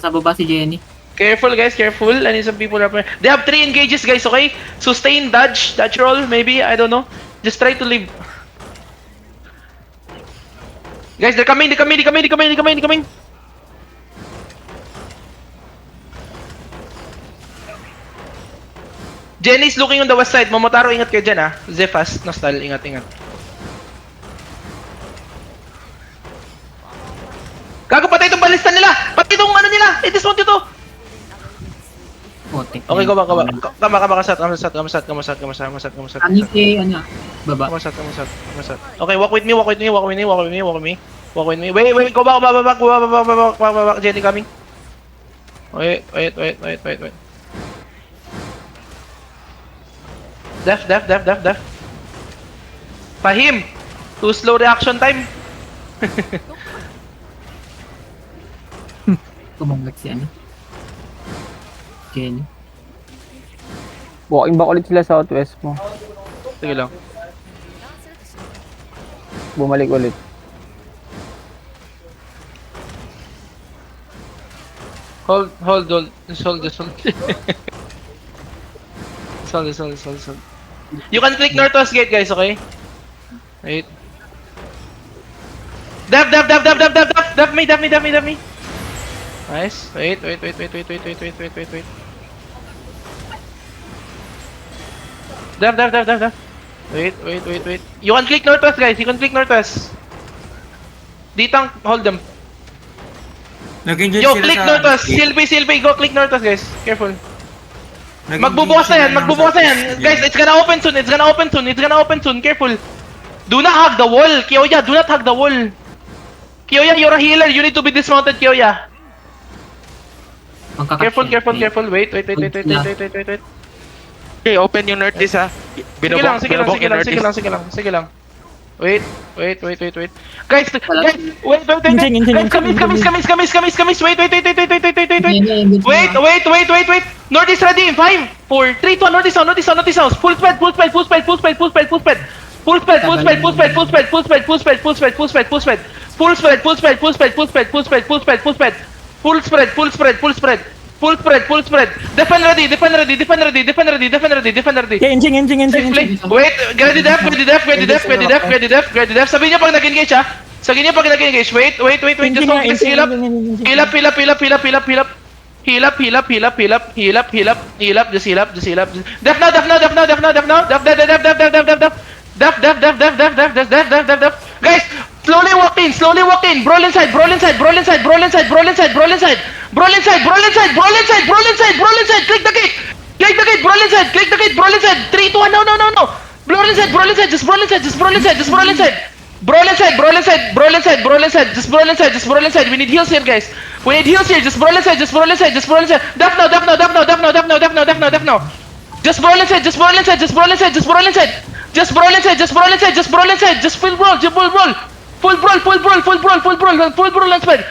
Nasa baba si Jenny. Careful guys, careful. I need some people up there. They have 3 engages guys, okay? Sustain, dodge roll, maybe, I don't know. Just try to live. Guys, they're coming. Jenny's looking on the west side. Momotaro, ingat kayo dyan ah. Zephas, Nostal, ingat. Gago, patay itong balista nila! Patay itong ano nila! I-dismount ito! Putik. Okay, go back. Kamasat. Ani kay, ano, baba. Kamasat. Okay, walk with me. Wait, go back. Jenny coming. Wait. Def. Fahim! Too slow reaction time. Kumaglag si ano. Jenny. Walking back ulit sila southwest mo. Sige lang. Bumalik ulit. Hold. Just hold. Hold. You can click northwest gate, guys, okay? Wait. Def me. Nice. Wait. Def. Wait. You can click northwest, guys. Ditang, hold them. Nag-engage Yo, sila click sa- northwest. Silby, go click northwest, guys. Careful. Magbubukas na yan. Guys, it's gonna open soon. Careful. Do not hug the wall. Kyoya, do not hug the wall. Kyoya, you're a healer. You need to be dismounted, Kyoya. Careful. Wait. Okay, open yung north this ha. Sige lang. Wait. Guys, wait. Kamis. Wait. North is ready in 5, 4, 3, 2, North is out. Full speed. Defend ready. Engine. Wait, ready def. Sabihin niyo pag nag-engage ha. Wait. Just don't heal up. Heal up. Just heal up. Def now. Def. Guys, slowly walk in. Brawl inside. Click the gate. Brawl inside. 3, 2, 1. No. Brawl inside. Just brawl inside. We need heals here, guys. Just brawl inside. Def now. Just brawl inside. Just full brawl. Full brawl and spread.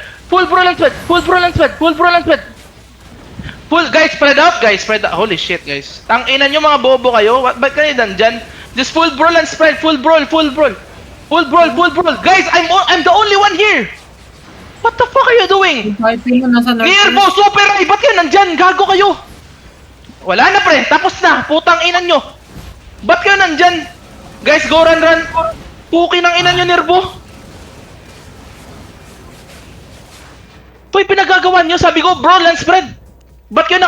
Guys, spread out. Holy shit, guys. Tang ina nyo mga bobo kayo. Ba't kayo nandyan? Just full brawl and spread. Full brawl. Guys, I'm the only one here. What the fuck are you doing? Typing mo nasa north. Nervo, super eye. Ba't kayo nandyan? Gago kayo. Wala na, pre. Tapos na. Putang ina nyo. Ba't kayo nandyan? Guys, go run. Puki ng ina nyo, Nervo. Ito'y pinagagawa nyo. Sabi ko, brawl and spread. Ba't kayo